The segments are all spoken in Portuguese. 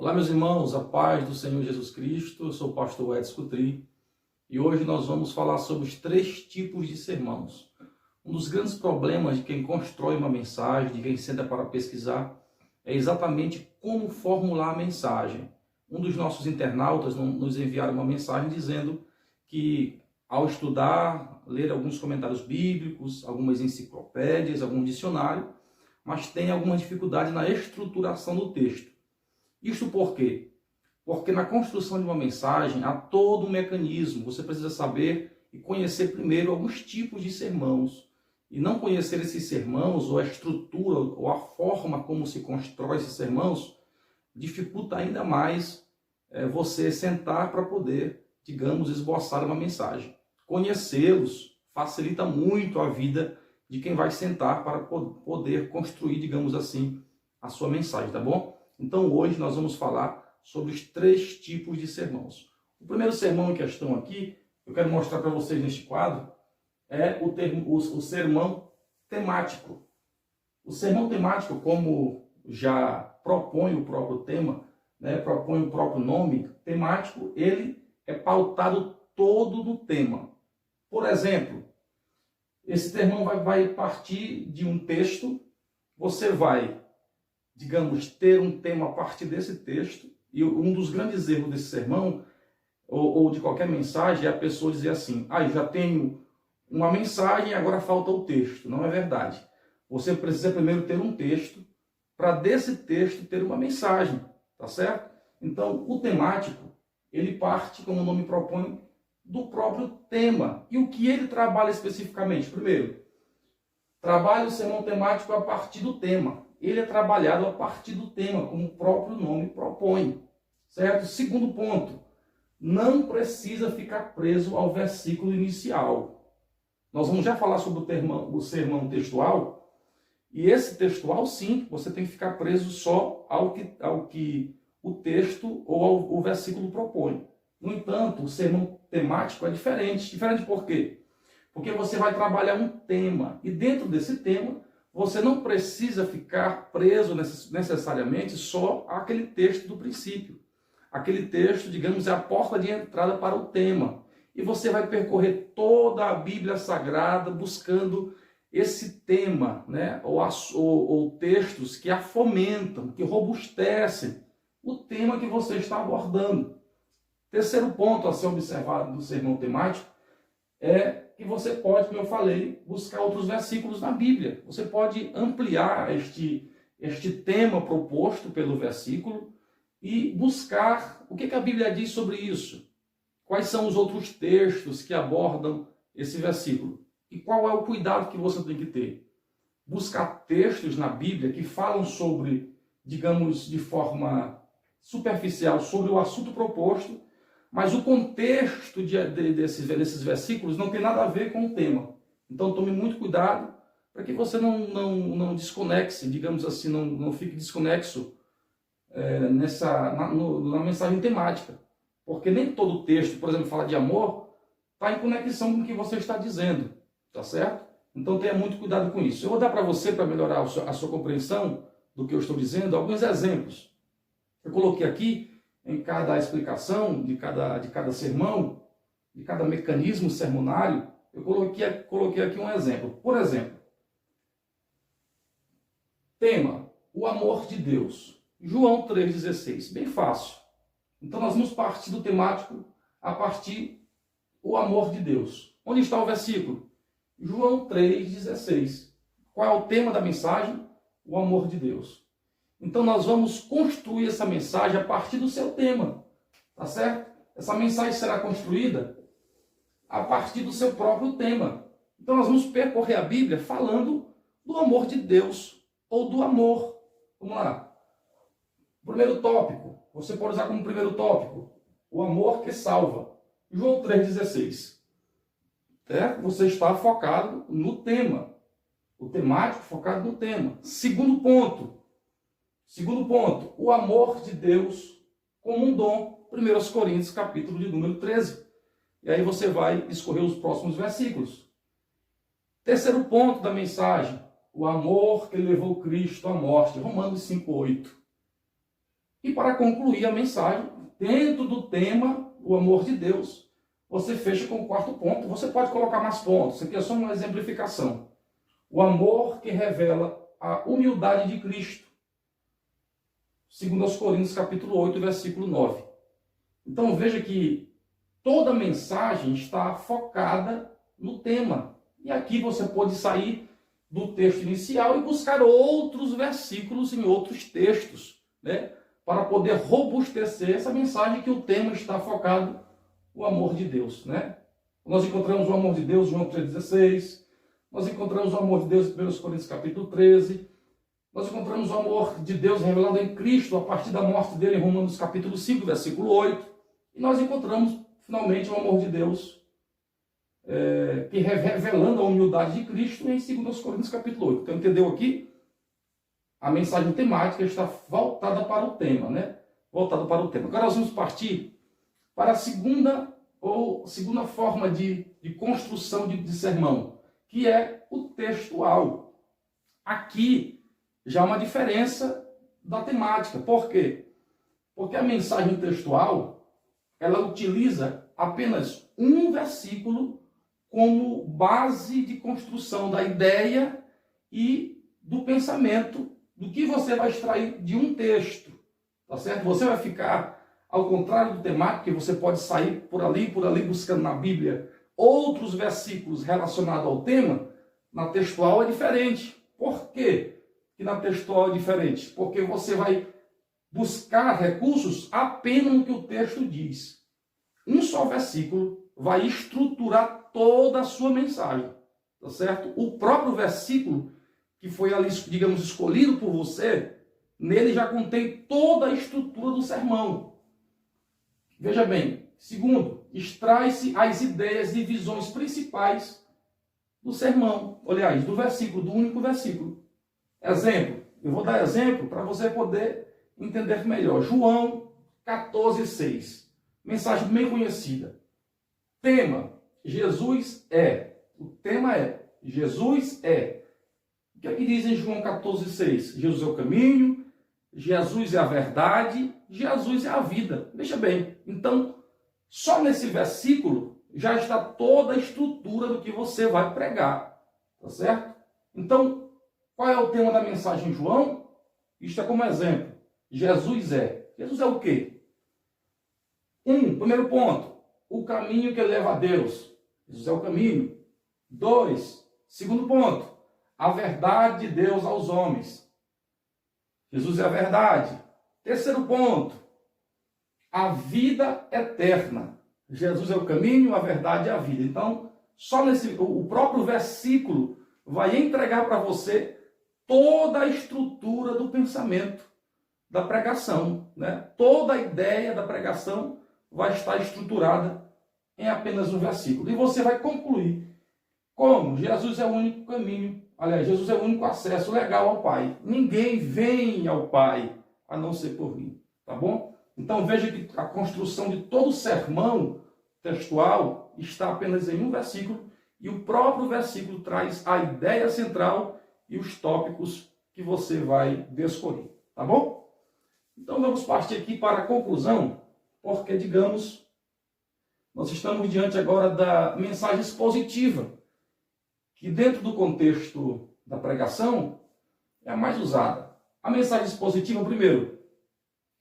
Olá, meus irmãos, a paz do Senhor Jesus Cristo. Eu sou o pastor Edson Cutri e hoje nós vamos falar sobre os 3 tipos de sermãos. Um dos grandes problemas de quem constrói uma mensagem, de quem senta para pesquisar, é exatamente como formular a mensagem. Um dos nossos internautas nos enviaram uma mensagem dizendo que, ao estudar, ler alguns comentários bíblicos, algumas enciclopédias, algum dicionário, mas tem alguma dificuldade na estruturação do texto. Isto por quê? Porque na construção de uma mensagem há todo um mecanismo. Você precisa saber e conhecer primeiro alguns tipos de sermãos. E não conhecer esses sermãos, ou a estrutura, ou a forma como se constrói esses sermãos, dificulta ainda mais você sentar para poder, digamos, esboçar uma mensagem. Conhecê-los facilita muito a vida de quem vai sentar para poder construir, digamos assim, a sua mensagem, tá bom? Então hoje nós vamos falar sobre os 3 tipos de sermãos. O primeiro sermão em questão aqui, eu quero mostrar para vocês neste quadro, é o sermão temático. O sermão temático, como já propõe o próprio tema, propõe o próprio nome, temático, ele é pautado todo no tema. Por exemplo, esse sermão vai partir de um texto, você vai, digamos, ter um tema a partir desse texto, e um dos grandes erros desse sermão, ou de qualquer mensagem, é a pessoa dizer assim, eu já tenho uma mensagem e agora falta o texto. Não é verdade. Você precisa primeiro ter um texto, para desse texto ter uma mensagem, tá certo? Então, o temático, ele parte, como o nome propõe, do próprio tema. E o que ele trabalha especificamente? Primeiro, trabalha o sermão temático a partir do tema. Ele é trabalhado a partir do tema, como o próprio nome propõe. Certo? Segundo ponto, não precisa ficar preso ao versículo inicial. Nós vamos já falar sobre o sermão textual, e esse textual, sim, você tem que ficar preso só ao que o texto ou o versículo propõe. No entanto, o sermão temático é diferente. Diferente por quê? Porque você vai trabalhar um tema, e dentro desse tema, você não precisa ficar preso necessariamente só àquele texto do princípio. Aquele texto, digamos, é a porta de entrada para o tema. E você vai percorrer toda a Bíblia Sagrada buscando esse tema, ou textos que a fomentam, que robustecem o tema que você está abordando. Terceiro ponto a ser observado do sermão temático é que você pode, como eu falei, buscar outros versículos na Bíblia. Você pode ampliar este tema proposto pelo versículo e buscar o que a Bíblia diz sobre isso. Quais são os outros textos que abordam esse versículo? E qual é o cuidado que você tem que ter? Buscar textos na Bíblia que falam sobre, digamos, de forma superficial, sobre o assunto proposto, mas o contexto desses versículos não tem nada a ver com o tema. Então tome muito cuidado para que você não desconexe, digamos assim, não fique desconexo na mensagem temática. Porque nem todo texto, por exemplo, fala de amor, está em conexão com o que você está dizendo. Tá certo? Então tenha muito cuidado com isso. Eu vou dar para você, para melhorar a sua compreensão do que eu estou dizendo, alguns exemplos. Eu coloquei aqui, em cada explicação de cada sermão, de cada mecanismo sermonário, eu coloquei aqui um exemplo. Por exemplo, tema, o amor de Deus. João 3,16. Bem fácil. Então nós vamos partir do temático a partir o amor de Deus. Onde está o versículo? João 3,16. Qual é o tema da mensagem? O amor de Deus. Então nós vamos construir essa mensagem a partir do seu tema. Tá certo? Essa mensagem será construída a partir do seu próprio tema. Então nós vamos percorrer a Bíblia falando do amor de Deus ou do amor. Vamos lá. Primeiro tópico. Você pode usar como primeiro tópico o amor que salva. João 3,16. Você está focado no tema. O temático focado no tema. Segundo ponto, o amor de Deus como um dom. 1 Coríntios, capítulo de número 13. E aí você vai escorrer os próximos versículos. Terceiro ponto da mensagem, o amor que levou Cristo à morte. Romanos 5,8. E para concluir a mensagem, dentro do tema, o amor de Deus, você fecha com o quarto ponto. Você pode colocar mais pontos, isso aqui é só uma exemplificação. O amor que revela a humildade de Cristo. 2 Coríntios capítulo 8, versículo 9. Então veja que toda a mensagem está focada no tema. E aqui você pode sair do texto inicial e buscar outros versículos em outros textos, né? Para poder robustecer essa mensagem que o tema está focado, o amor de Deus, né? Nós encontramos o amor de Deus em João 3,16, nós encontramos o amor de Deus em 1 Coríntios capítulo 13, nós encontramos o amor de Deus revelado em Cristo a partir da morte dele em Romanos capítulo 5, versículo 8, e nós encontramos finalmente o amor de Deus que revelando a humildade de Cristo em 2 Coríntios capítulo 8. Então entendeu aqui? A mensagem temática está voltada para o tema, né? Voltada para o tema. Agora nós vamos partir para a segunda forma de construção de sermão, que é o textual. Aqui já há uma diferença da temática. Por quê? Porque a mensagem textual, ela utiliza apenas um versículo como base de construção da ideia e do pensamento do que você vai extrair de um texto, tá certo? Você vai ficar, ao contrário do temático, que você pode sair por ali buscando na Bíblia outros versículos relacionados ao tema. Na textual é diferente. Por quê que na textual é diferente? Porque você vai buscar recursos apenas no que o texto diz. Um só versículo vai estruturar toda a sua mensagem, tá certo? O próprio versículo que foi ali, digamos, escolhido por você, nele já contém toda a estrutura do sermão. Veja bem, segundo, extrai-se as ideias e visões principais do sermão, aliás, do versículo, do único versículo. Exemplo, eu vou dar exemplo para você poder entender melhor. João 14,6, mensagem bem conhecida. Tema, Jesus é. O tema é, Jesus é. O que é que diz em João 14,6? Jesus é o caminho, Jesus é a verdade, Jesus é a vida. Veja bem, então, só nesse versículo já está toda a estrutura do que você vai pregar, tá certo? Então, qual é o tema da mensagem em João? Isto é como exemplo. Jesus é. Jesus é o quê? Primeiro ponto, o caminho que leva a Deus. Jesus é o caminho. 2, segundo ponto, a verdade de Deus aos homens. Jesus é a verdade. Terceiro ponto, a vida eterna. Jesus é o caminho, a verdade e a vida. Então, só o próprio versículo vai entregar para você toda a estrutura do pensamento da pregação, né? Toda a ideia da pregação vai estar estruturada em apenas um versículo. E você vai concluir como Jesus é o único caminho. Aliás, Jesus é o único acesso legal ao Pai. Ninguém vem ao Pai a não ser por mim. Tá bom? Então veja que a construção de todo o sermão textual está apenas em um versículo. E o próprio versículo traz a ideia central e os tópicos que você vai descobrir. Tá bom? Então vamos partir aqui para a conclusão. Porque, digamos, nós estamos diante agora da mensagem expositiva, que dentro do contexto da pregação é a mais usada. A mensagem expositiva, primeiro,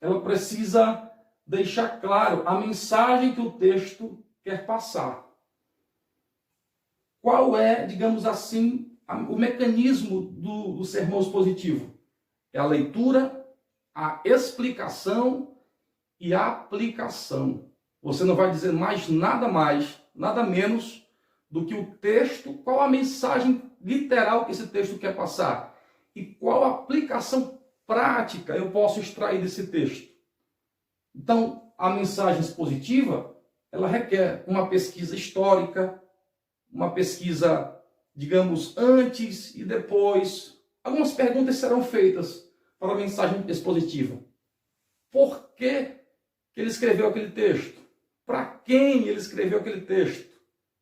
ela precisa deixar claro a mensagem que o texto quer passar. Qual é, digamos assim, o mecanismo do sermão expositivo? É a leitura, a explicação e a aplicação. Você não vai dizer mais, nada menos do que o texto, qual a mensagem literal que esse texto quer passar e qual a aplicação prática eu posso extrair desse texto. Então, a mensagem expositiva, ela requer uma pesquisa histórica, uma pesquisa, digamos, antes e depois. Algumas perguntas serão feitas para a mensagem expositiva. Por que ele escreveu aquele texto? Para quem ele escreveu aquele texto?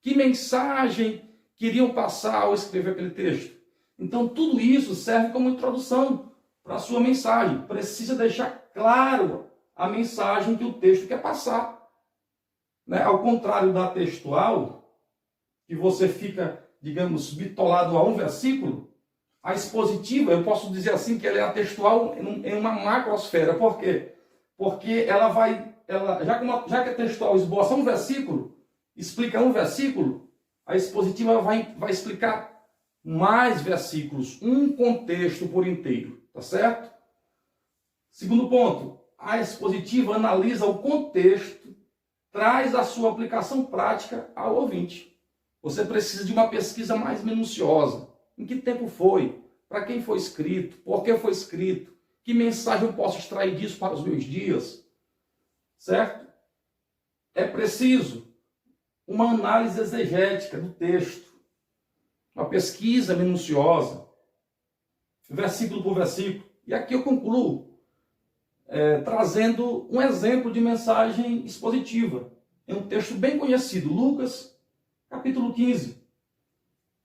Que mensagem queriam passar ao escrever aquele texto? Então, tudo isso serve como introdução para a sua mensagem. Precisa deixar claro a mensagem que o texto quer passar. Né? Ao contrário da textual, que você fica, digamos, bitolado a um versículo, a expositiva, eu posso dizer assim, que ela é a textual em uma macrosfera. Por quê? Porque ela vai, já que a textual esboça um versículo, explica um versículo, a expositiva vai explicar mais versículos, um contexto por inteiro, tá certo? Segundo ponto, a expositiva analisa o contexto, traz a sua aplicação prática ao ouvinte. Você precisa de uma pesquisa mais minuciosa. Em que tempo foi? Para quem foi escrito? Por que foi escrito? Que mensagem eu posso extrair disso para os meus dias? Certo? É preciso uma análise exegética do texto, uma pesquisa minuciosa, versículo por versículo. E aqui eu concluo trazendo um exemplo de mensagem expositiva. É um texto bem conhecido, Lucas, capítulo 15,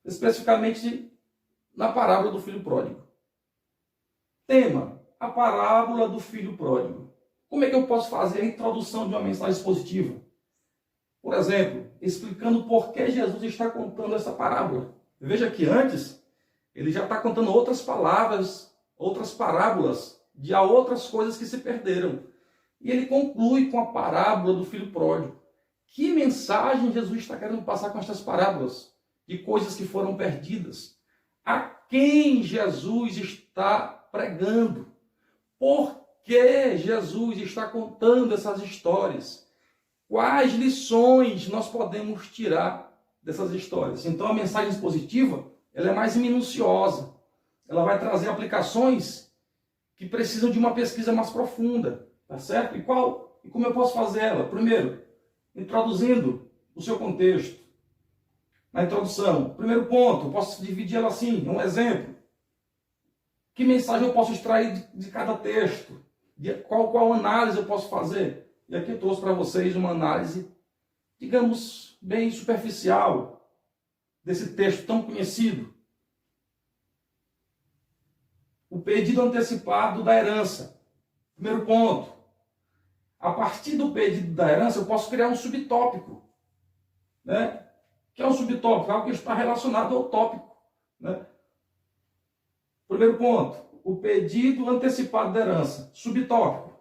especificamente na parábola do filho pródigo. Tema, a parábola do filho pródigo. Como é que eu posso fazer a introdução de uma mensagem expositiva? Por exemplo, explicando por que Jesus está contando essa parábola. Veja que antes, ele já está contando outras palavras, outras parábolas, de outras coisas que se perderam. E ele conclui com a parábola do filho pródigo. Que mensagem Jesus está querendo passar com estas parábolas? De coisas que foram perdidas. A quem Jesus está pregando? Por que Jesus está contando essas histórias? Quais lições nós podemos tirar dessas histórias? Então a mensagem expositiva, ela é mais minuciosa. Ela vai trazer aplicações que precisam de uma pesquisa mais profunda, tá certo? E como eu posso fazer ela? Primeiro, introduzindo o seu contexto. Na introdução, primeiro ponto, eu posso dividir ela assim, um exemplo. Que mensagem eu posso extrair de cada texto? Qual análise eu posso fazer? E aqui eu trouxe para vocês uma análise, digamos, bem superficial desse texto tão conhecido. O pedido antecipado da herança. Primeiro ponto. A partir do pedido da herança, eu posso criar um subtópico. Né? Que é um subtópico? Algo que está relacionado ao tópico. Né? Primeiro ponto. O pedido antecipado da herança. Subtópico.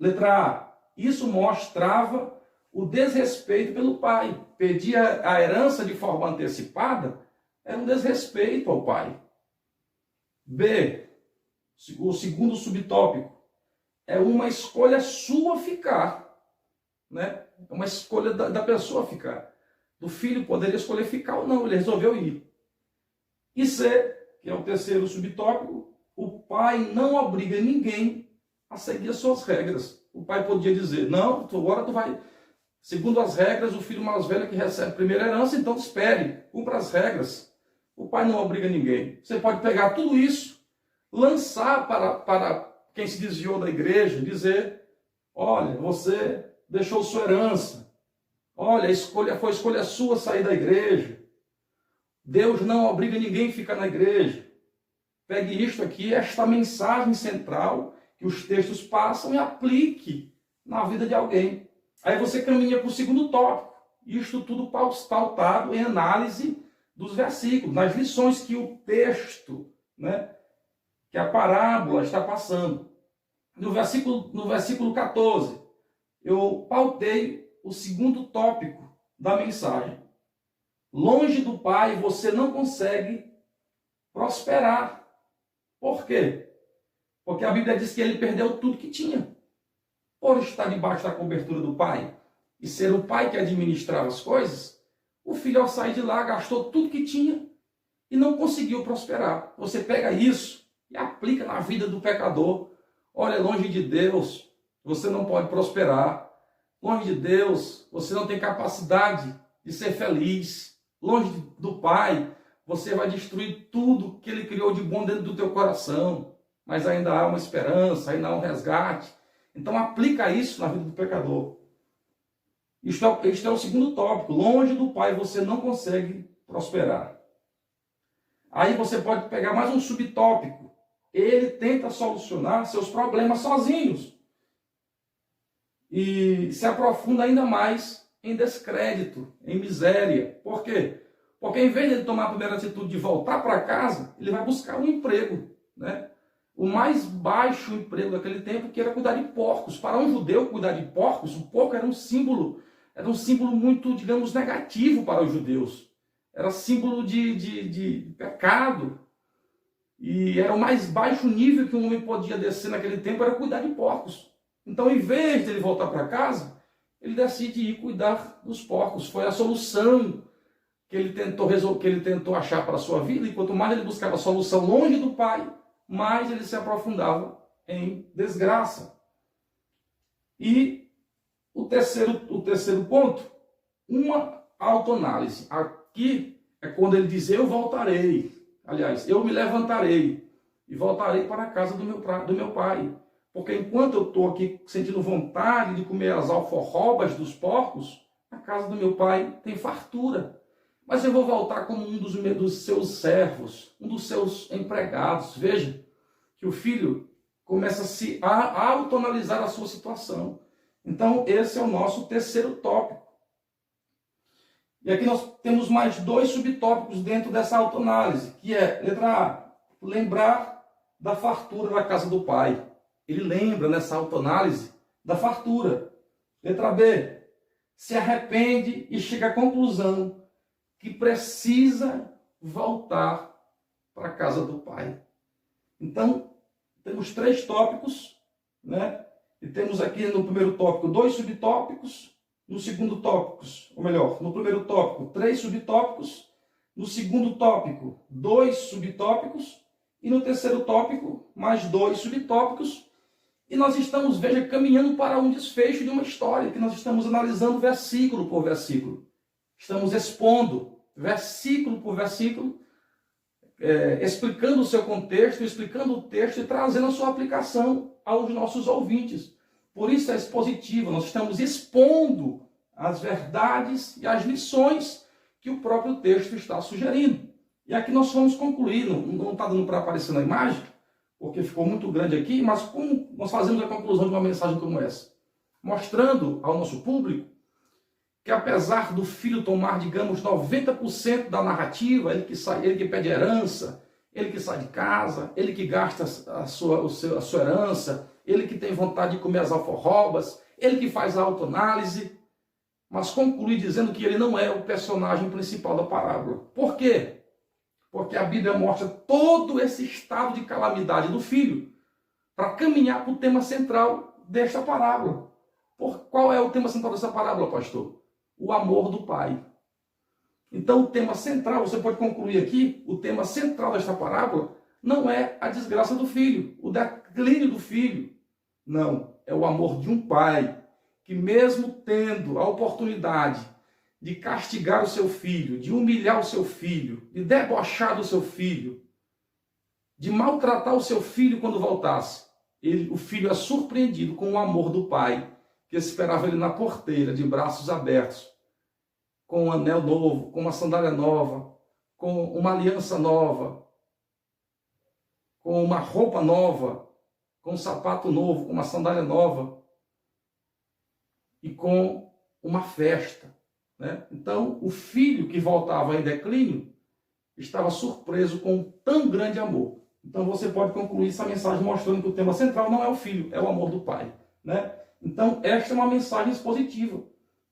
Letra A. Isso mostrava o desrespeito pelo pai. Pedir a herança de forma antecipada era um desrespeito ao pai. B, o segundo subtópico, é uma escolha sua ficar. Né? É uma escolha da pessoa ficar. Do filho poderia escolher ficar ou não, ele resolveu ir. E C, que é o terceiro subtópico, o pai não obriga ninguém a seguir as suas regras. O pai podia dizer, não, agora tu vai, segundo as regras, o filho mais velho que recebe a primeira herança, então espere, cumpra as regras. O pai não obriga ninguém. Você pode pegar tudo isso, lançar para quem se desviou da igreja, dizer, olha, você deixou sua herança. Olha, foi escolha sua sair da igreja. Deus não obriga ninguém a ficar na igreja. Pegue isto aqui, esta mensagem central que os textos passam e aplique na vida de alguém. Aí você caminha para o segundo tópico. Isto tudo pautado em análise dos versículos, nas lições que o texto, né, que a parábola está passando. No versículo 14, eu pautei o segundo tópico da mensagem. Longe do Pai você não consegue prosperar. Por quê? Porque a Bíblia diz que ele perdeu tudo que tinha. Por estar debaixo da cobertura do Pai e ser o Pai que administrava as coisas, o filho, ao sair de lá, gastou tudo que tinha e não conseguiu prosperar. Você pega isso e aplica na vida do pecador. Olha, longe de Deus, você não pode prosperar. Longe de Deus, você não tem capacidade de ser feliz. Longe do Pai, você vai destruir tudo que Ele criou de bom dentro do teu coração. Mas ainda há uma esperança, ainda há um resgate. Então aplica isso na vida do pecador. Este é o segundo tópico. Longe do Pai você não consegue prosperar. Aí você pode pegar mais um subtópico, ele tenta solucionar seus problemas sozinhos e se aprofunda ainda mais em descrédito, em miséria. Por quê? Porque em vez de ele tomar a primeira atitude de voltar para casa, ele vai buscar um emprego, né? O mais baixo emprego daquele tempo, que era cuidar de porcos. Para um judeu, cuidar de porcos, o porco era um símbolo muito, digamos, negativo para os judeus. Era símbolo de pecado. E era o mais baixo nível que um homem podia descer naquele tempo, era cuidar de porcos. Então, em vez de ele voltar para casa, ele decide ir cuidar dos porcos. Foi a solução que ele tentou achar para a sua vida, e quanto mais ele buscava a solução longe do pai, mais ele se aprofundava em desgraça. E o terceiro ponto, uma autoanálise. Aqui é quando ele diz: eu voltarei. Aliás, eu me levantarei e voltarei para a casa do meu pai. Porque enquanto eu estou aqui sentindo vontade de comer as alforrobas dos porcos, a casa do meu pai tem fartura. Mas eu vou voltar como um dos seus servos, um dos seus empregados. Veja que o filho começa a autoanalisar a sua situação. Então, esse é o nosso terceiro tópico. E aqui nós temos mais 2 subtópicos dentro dessa autoanálise, que é, letra A, lembrar da fartura da casa do pai. Ele lembra nessa autoanálise da fartura. Letra B, se arrepende e chega à conclusão que precisa voltar para a casa do pai. Então, temos 3 tópicos, né? E temos aqui no primeiro tópico 2 subtópicos, no segundo tópico, ou melhor, no primeiro tópico 3 subtópicos, no segundo tópico 2 subtópicos e no terceiro tópico mais 2 subtópicos. E nós estamos, veja, caminhando para um desfecho de uma história que nós estamos analisando versículo por versículo. Estamos expondo versículo por versículo, explicando o seu contexto, explicando o texto e trazendo a sua aplicação aos nossos ouvintes. Por isso é expositivo, nós estamos expondo as verdades e as lições que o próprio texto está sugerindo. E aqui nós vamos concluir, não está dando para aparecer na imagem, porque ficou muito grande aqui, mas como nós fazemos a conclusão de uma mensagem como essa? Mostrando ao nosso público que apesar do filho tomar, digamos, 90% da narrativa, ele que pede herança, ele que sai de casa, ele que gasta a sua herança, ele que tem vontade de comer as alforrobas, ele que faz a autoanálise, mas conclui dizendo que ele não é o personagem principal da parábola. Por quê? Porque a Bíblia mostra todo esse estado de calamidade do filho para caminhar para o tema central desta parábola. Qual é o tema central dessa parábola, pastor? O amor do pai. Então o tema central, você pode concluir aqui, o tema central desta parábola não é a desgraça do filho, o declínio do filho. Não, é o amor de um pai que, mesmo tendo a oportunidade de castigar o seu filho, de humilhar o seu filho, de debochar do seu filho, de maltratar o seu filho quando voltasse, o filho é surpreendido com o amor do pai, que esperava ele na porteira, de braços abertos, com um anel novo, com uma sandália nova, com uma aliança nova, com uma roupa nova, com um sapato novo, com uma sandália nova e com uma festa, né? Então, o filho que voltava em declínio estava surpreso com tão grande amor. Então, você pode concluir essa mensagem mostrando que o tema central não é o filho, é o amor do pai, né? Então, esta é uma mensagem expositiva,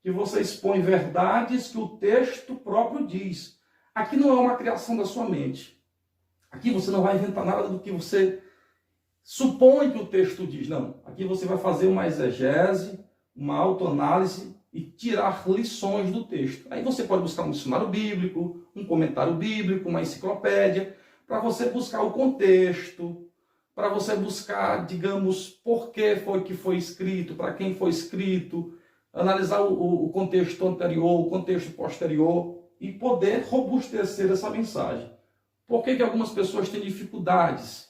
que você expõe verdades que o texto próprio diz. Aqui não é uma criação da sua mente. Aqui você não vai inventar nada do que você supõe que o texto diz. Não. Aqui você vai fazer uma exegese, uma autoanálise e tirar lições do texto. Aí você pode buscar um dicionário bíblico, um comentário bíblico, uma enciclopédia, para você buscar o contexto, para você buscar, digamos, por que foi escrito, para quem foi escrito, analisar o contexto anterior, o contexto posterior e poder robustecer essa mensagem. Por que algumas pessoas têm dificuldades?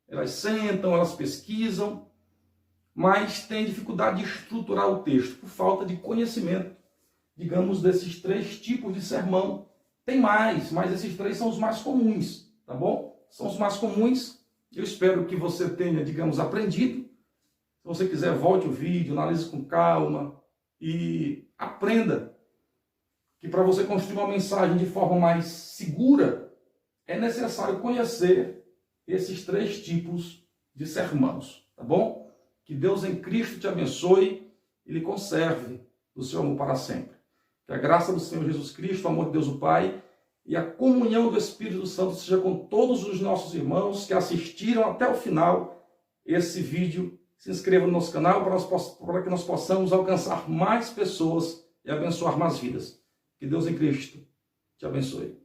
Elas sentam, elas pesquisam, mas têm dificuldade de estruturar o texto por falta de conhecimento, digamos, desses 3 tipos de sermão. Tem mais, mas esses 3 são os mais comuns, tá bom? São os mais comuns Eu espero que você tenha, digamos, aprendido. Se você quiser, volte o vídeo, analise com calma e aprenda que para você construir uma mensagem de forma mais segura, é necessário conhecer esses 3 tipos de sermãos, tá bom? Que Deus em Cristo te abençoe e lhe conserve do seu amor para sempre. Que a graça do Senhor Jesus Cristo, o amor de Deus o Pai e a comunhão do Espírito Santo seja com todos os nossos irmãos que assistiram até o final esse vídeo. Se inscreva no nosso canal para que nós possamos alcançar mais pessoas e abençoar mais vidas. Que Deus em Cristo te abençoe.